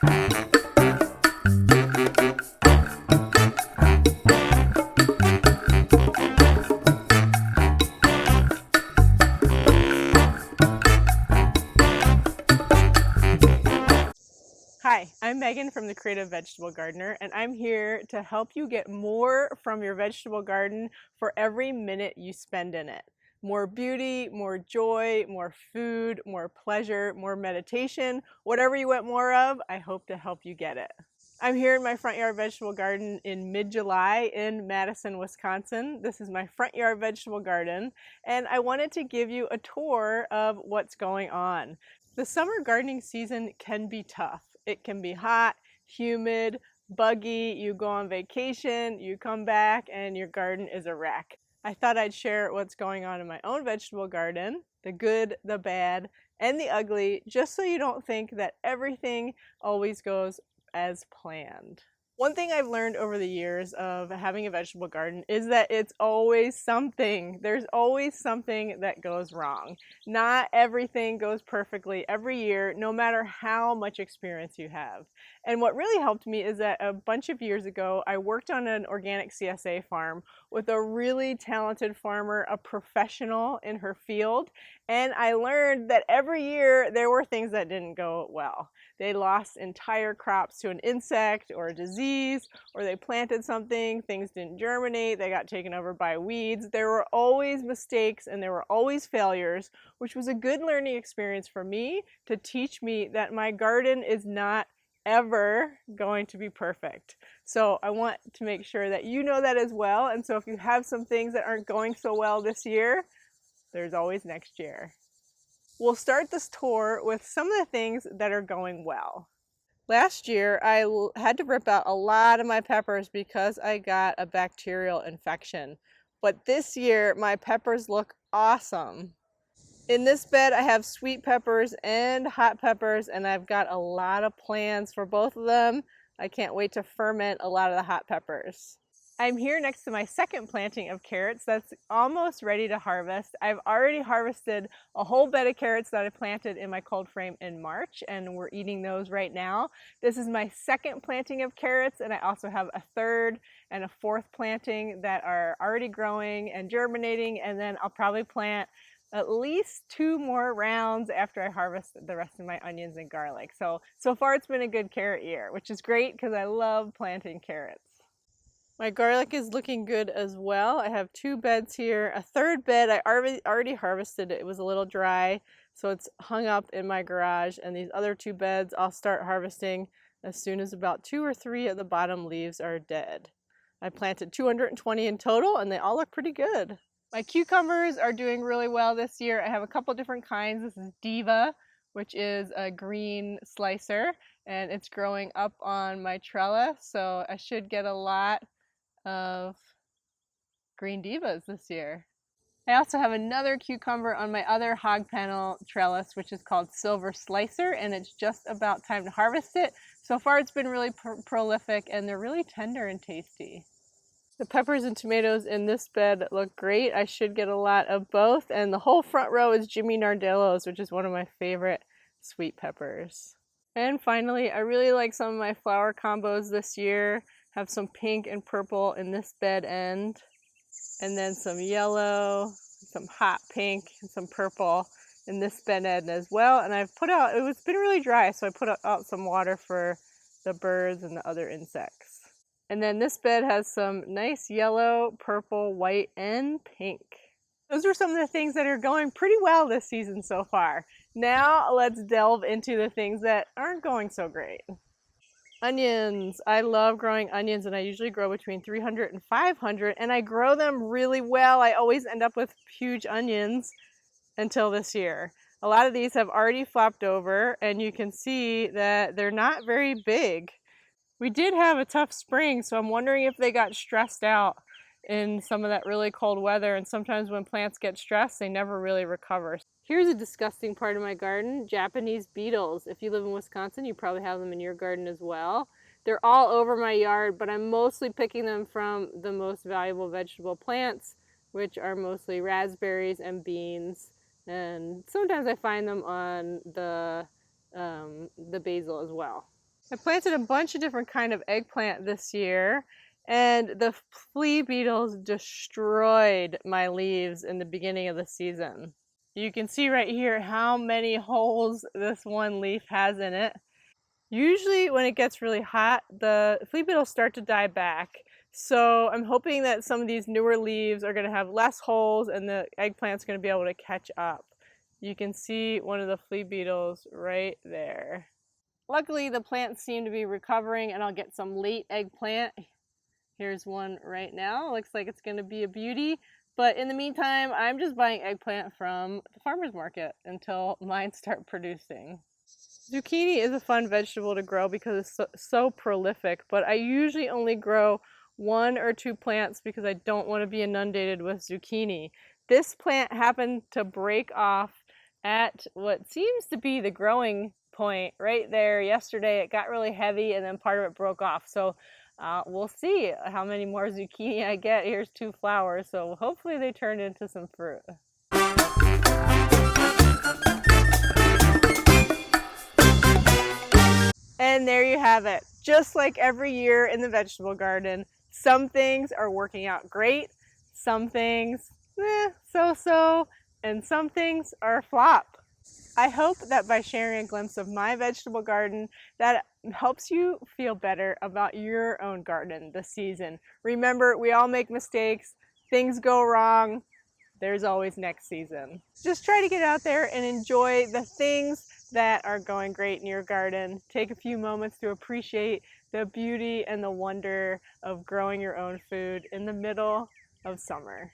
Hi, I'm Megan from the Creative Vegetable Gardener, and I'm here to help you get more from your vegetable garden for every minute you spend in it. More beauty, more joy, more food, more pleasure, more meditation, whatever you want more of, I hope to help you get it. I'm here in my front yard vegetable garden in mid-July in Madison, Wisconsin. This is my front yard vegetable garden, and I wanted to give you a tour of what's going on. The summer gardening season can be tough. It can be hot, humid, buggy, you go on vacation, you come back, and your garden is a wreck. I thought I'd share what's going on in my own vegetable garden, the good, the bad, and the ugly, just so you don't think that everything always goes as planned. One thing I've learned over the years of having a vegetable garden is that it's always something. There's always something that goes wrong. Not everything goes perfectly every year, no matter how much experience you have. And what really helped me is that a bunch of years ago, I worked on an organic CSA farm with a really talented farmer, a professional in her field, and I learned that every year there were things that didn't go well. They lost entire crops to an insect or a disease, or they planted something, things didn't germinate, they got taken over by weeds. There were always mistakes and there were always failures, which was a good learning experience for me to teach me that my garden is not ever going to be perfect. So I want to make sure that you know that as well. And so if you have some things that aren't going so well this year, there's always next year. We'll start this tour with some of the things that are going well. Last year, I had to rip out a lot of my peppers because I got a bacterial infection. But this year, my peppers look awesome. In this bed, I have sweet peppers and hot peppers, and I've got a lot of plans for both of them. I can't wait to ferment a lot of the hot peppers. I'm here next to my second planting of carrots that's almost ready to harvest. I've already harvested a whole bed of carrots that I planted in my cold frame in March, and we're eating those right now. This is my second planting of carrots, and I also have a third and a fourth planting that are already growing and germinating, and then I'll probably plant at least 2 more rounds after I harvest the rest of my onions and garlic. So far it's been a good carrot year, which is great because I love planting carrots. My garlic is looking good as well. I have 2 beds here. A third bed I already harvested. It was a little dry, so it's hung up in my garage. And these other 2 beds I'll start harvesting as soon as about 2 or 3 of the bottom leaves are dead. I planted 220 in total, and they all look pretty good. My cucumbers are doing really well this year. I have a couple different kinds. This is Diva, which is a green slicer, and it's growing up on my trellis, so I should get a lot of green divas this year. I also have another cucumber on my other hog panel trellis, which is called Silver Slicer, and it's just about time to harvest it. So far it's been really prolific, and they're really tender and tasty. The peppers and tomatoes in this bed look great. I should get a lot of both, and the whole front row is Jimmy Nardello's, which is one of my favorite sweet peppers. And finally, I really like some of my flower combos this year. Have some pink and purple in this bed end, and then some yellow, some hot pink, and some purple in this bed end as well. And I've put out, it's been really dry, so I put out some water for the birds and the other insects. And then this bed has some nice yellow, purple, white, and pink. Those are some of the things that are going pretty well this season so far. Now let's delve into the things that aren't going so great. Onions. I love growing onions, and I usually grow between 300 and 500, and I grow them really well. I always end up with huge onions until this year. A lot of these have already flopped over, and you can see that they're not very big. We did have a tough spring, so I'm wondering if they got stressed out in some of that really cold weather, and sometimes when plants get stressed, they never really recover. Here's a disgusting part of my garden, Japanese beetles. If you live in Wisconsin, you probably have them in your garden as well. They're all over my yard, but I'm mostly picking them from the most valuable vegetable plants, which are mostly raspberries and beans, and sometimes I find them on the basil as well. I planted a bunch of different kind of eggplant this year, and the flea beetles destroyed my leaves in the beginning of the season. You can see right here how many holes this one leaf has in it. Usually when it gets really hot, the flea beetles start to die back. So I'm hoping that some of these newer leaves are going to have less holes and the eggplant's going to be able to catch up. You can see one of the flea beetles right there. Luckily, the plants seem to be recovering and I'll get some late eggplant. Here's one right now. Looks like it's going to be a beauty. But in the meantime, I'm just buying eggplant from the farmer's market until mine start producing. Zucchini is a fun vegetable to grow because it's so prolific, but I usually only grow 1 or 2 plants because I don't want to be inundated with zucchini. This plant happened to break off at what seems to be the growing point right there yesterday. It got really heavy and then part of it broke off. So we'll see how many more zucchini I get. Here's 2 flowers, so hopefully they turn into some fruit. And there you have it. Just like every year in the vegetable garden, some things are working out great, some things, so-so, and some things are a flop. I hope that by sharing a glimpse of my vegetable garden, that helps you feel better about your own garden this season. Remember, we all make mistakes, things go wrong, there's always next season. Just try to get out there and enjoy the things that are going great in your garden. Take a few moments to appreciate the beauty and the wonder of growing your own food in the middle of summer.